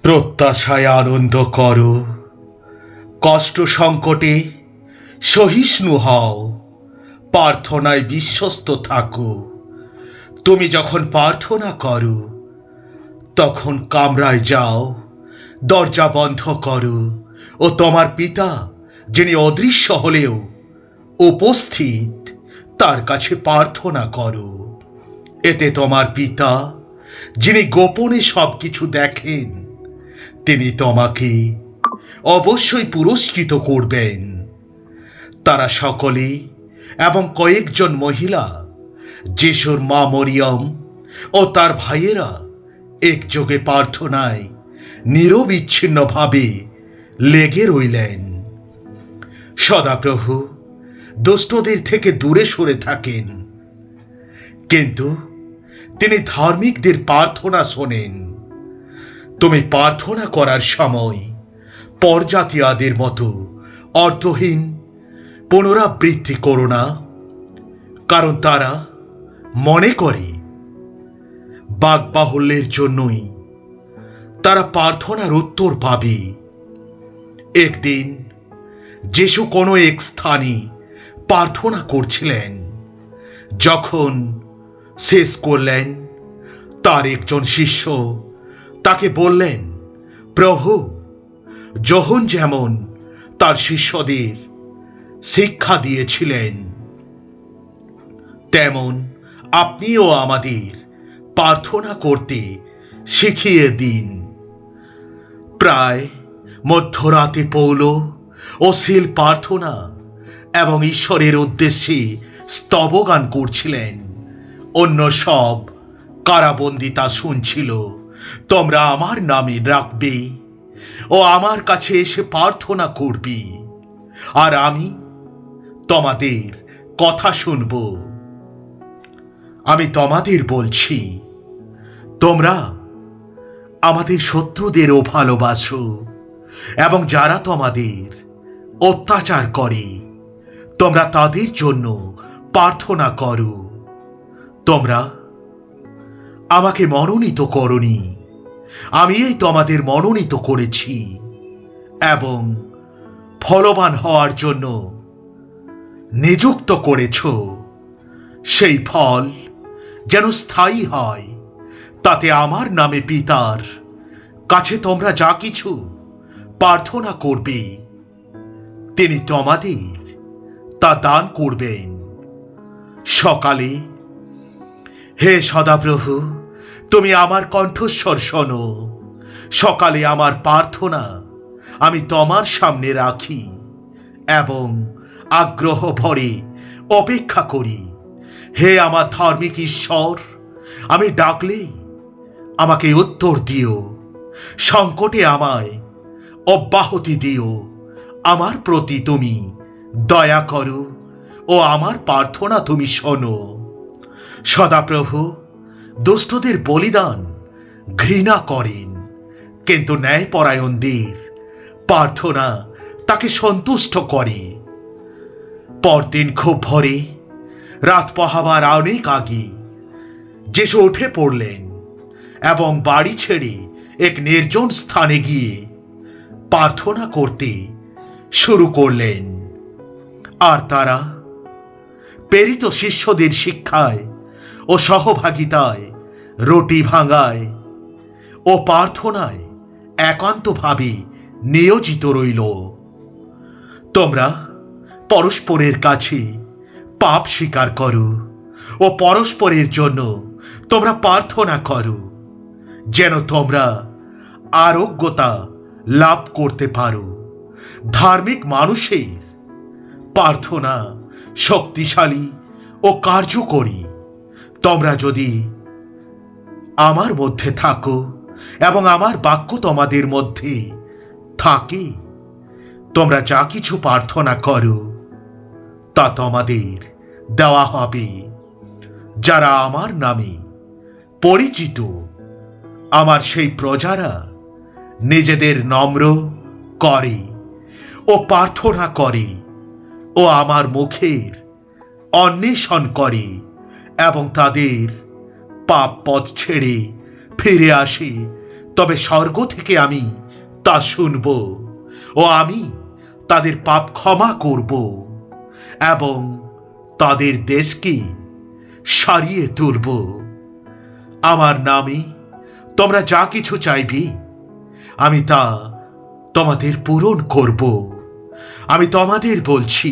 প্রত্যাশায় আনন্দ করো, কষ্ট সংকটে সহিষ্ণু হও, প্রার্থনায় বিশ্বস্ত থাকো। তুমি যখন প্রার্থনা করো তখন কামরায় যাও, দরজা বন্ধ করো ও তোমার পিতা যিনি অদৃশ্য হলেও উপস্থিত তার কাছে প্রার্থনা করো। এতে তোমার পিতা যিনি গোপনে সব কিছু দেখেন তিনি তোমাকে অবশ্যই পুরস্কৃত করবেন। তারা সকলে এবং কয়েকজন মহিলা যিশুর মা মরিয়ম ও তার ভাইয়েরা একযোগে প্রার্থনায় নিরবিচ্ছিন্নভাবে লেগে রইলেন। সদাপ্রভু দুষ্টদের থেকে দূরে সরে থাকেন, কিন্তু তিনি ধার্মিকদের প্রার্থনা শোনেন। তুমি প্রার্থনা করার সময় পরজাতীয়দের মতো অর্থহীন পুনরাবৃত্তি করো না, কারণ তারা মনে করে বাকবাহুল্যের জন্যই তারা প্রার্থনার উত্তর পাবে। একদিন যিশু কোনো এক স্থানে প্রার্থনা করছিলেন। যখন শেষ করলেন, তার একজন শিষ্য তাকে বললেন, প্রভু, যোহন যেমন তার শিষ্যদের শিক্ষা দিয়েছিলেন তেমন আপনিও আমাদের প্রার্থনা করতে শিখিয়ে দিন। প্রায় মধ্যরাতে পৌল ও সিল প্রার্থনা এবং ঈশ্বরের উদ্দেশ্যে স্তবগান করছিলেন। অন্য সব কারাবন্দী তা শুনছিল। তোমরা আমার নামে রাখবে ও আমার কাছে এসে প্রার্থনা করবে, আর আমি তোমাদের কথা শুনব। আমি তোমাদের বলছি, তোমরা আমাদের শত্রুদেরও ভালোবাসো এবং যারা তোমাদের অত্যাচার করে তোমরা তাদের জন্য প্রার্থনা করো। তোমরা আমাকে মনোনীত করনি, আমিই তোমাদের মনোনীত করেছি এবং ফলবান হওয়ার জন্য নিযুক্ত করেছ। সেই ফল যেন স্থায়ী হয়, তাতে আমার নামে পিতার কাছে তোমরা যা কিছু প্রার্থনা করবে তিনি তোমাদের তা দান করবেন। সকালে, হে সদাপ্রভু, তুমি আমার কণ্ঠস্বর শোনো। সকালে আমার প্রার্থনা আমি তোমার সামনে রাখি এবং আগ্রহ ভরে অপেক্ষা করি। হে আমার ধার্মিক ঈশ্বর, আমি ডাকলে আমাকে উত্তর দিও, সংকটে আমায় অব্যাহতি দিও। আমার প্রতি তুমি দয়া করো ও আমার প্রার্থনা তুমি শোনো। সদাপ্রভু দুষ্টদের বলিদান ঘৃণা করেন, কিন্তু ন্যায়পরায়ণদের প্রার্থনা তাকে সন্তুষ্ট করে। পরদিন খুব ভোরে, রাত পোহাবার অনেক আগে যিশু উঠে পড়লেন এবং বাড়ি ছেড়ে এক নির্জন স্থানে গিয়ে প্রার্থনা করতে শুরু করলেন। আর তারা প্রেরিত শিষ্যদের শিক্ষায় ও সহভাগিতায়, রুটি ভাঙায় ও প্রার্থনায় একান্তভাবে নিয়োজিত রইল। তোমরা পরস্পরের কাছে পাপ স্বীকার করো ও পরস্পরের জন্য তোমরা প্রার্থনা করো, যেন তোমরা আরোগ্যতা লাভ করতে পারো। ধার্মিক মানুষের প্রার্থনা শক্তিশালী ও কার্যকরী। তোমরা যদি আমার মধ্যে থাকো এবং আমার বাক্য তোমাদের মধ্যে থাকে, তোমরা যা কিছু প্রার্থনা করো তা তোমাদের দেওয়া হবে। যারা আমার নামে পরিচিত, আমার সেই প্রজারা নিজেদের নম্র করে ও প্রার্থনা করে ও আমার মুখের অন্বেষণ করে এবং তাদের পাপ পথ ছেড়ে ফিরে আসে, তবে স্বর্গ থেকে আমি তা শুনব ও আমি তাদের পাপ ক্ষমা করব এবং তাদের দেশকে সারিয়ে তুলব। আমার নামে তোমরা যা কিছু চাইবে আমি তা তোমাদের পূরণ করব। আমি তোমাদের বলছি,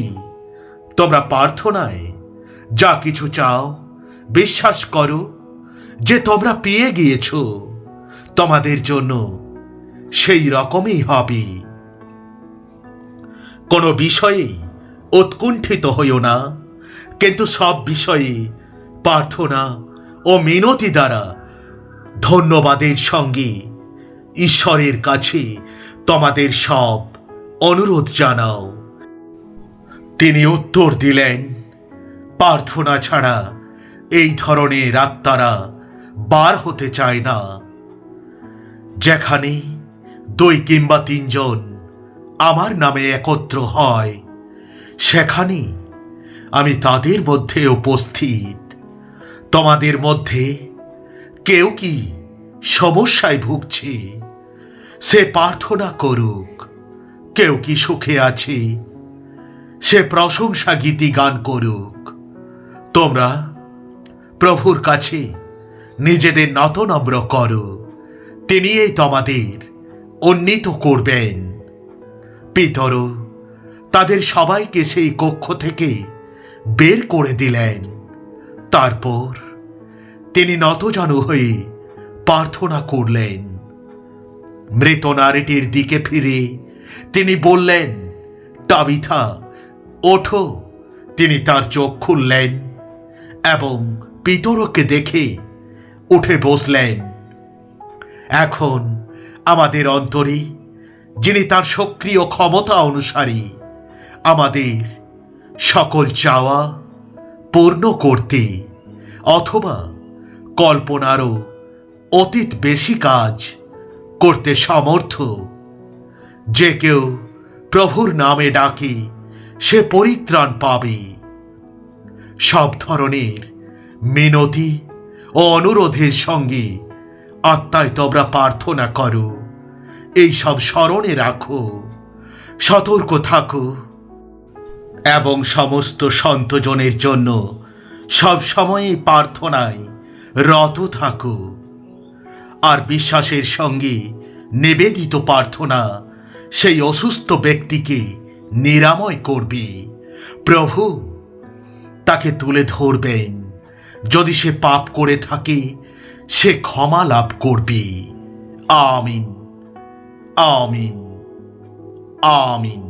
তোমরা প্রার্থনায় যা কিছু চাও বিশ্বাস করো যে তোমরা পেয়ে গিয়েছ, তোমাদের জন্য সেই রকমই হবে। কোনো বিষয়ে উৎকণ্ঠিত হইও না, কিন্তু সব বিষয়ে প্রার্থনা ও মিনতি দ্বারা ধন্যবাদের সঙ্গে ঈশ্বরের কাছে তোমাদের সব অনুরোধ জানাও। তিনি উত্তর দিলেন, প্রার্থনা ছাড়া এই ধরনের আত্মারা বার হতে চায় না। যেখানে 2 কিংবা 3 জন আমার নামে একত্র হয়, সেখানে আমি তাদের মধ্যে উপস্থিত। তোমাদের মধ্যে কেউ কি সমস্যায় ভুগছে, সে প্রার্থনা করুক। কেউ কি সুখে আছে, সে প্রশংসা গীতি গান করুক। তোমরা প্রভুর কাছে নিজেদের নতনম্র করো, তিনি তোমাদের উন্নীত করবেন। পিতর তাদের সবাইকে সেই কক্ষ থেকে বের করে দিলেন। তারপর তিনি নতজানু হয়ে প্রার্থনা করলেন। মৃত নারীটির দিকে ফিরে তিনি বললেন, তাবিথা, ওঠো। তিনি তার চোখ খুললেন এবং পিতরকে দেখে উঠে বসলেন। এখন আমাদের অন্তরে যিনি তার সক্রিয় ক্ষমতা অনুসারী আমাদের সকল চাওয়া পূর্ণ করতে অথবা কল্পনারও অতীত বেশি কাজ করতে সমর্থ, যে কেউ প্রভুর নামে ডাকে সে পরিত্রাণ পাবে। সব ধরনের মিনতি ও অনুরোধের সঙ্গে আত্মায় তোমরা প্রার্থনা করো, এই সব স্মরণে রাখো, সতর্ক থাকো এবং সমস্ত সন্তজনের জন্য সব সময় প্রার্থনায় রত থাকো। আর বিশ্বাসের সঙ্গে নিবেদিত প্রার্থনা সেই অসুস্থ ব্যক্তিকে নিরাময় করবে। প্রভু তাকে তুলে ধরবেন। যদি সে পাপ করে থাকে, সে ক্ষমা লাভ করবে। আমিন, আমিন, আমিন।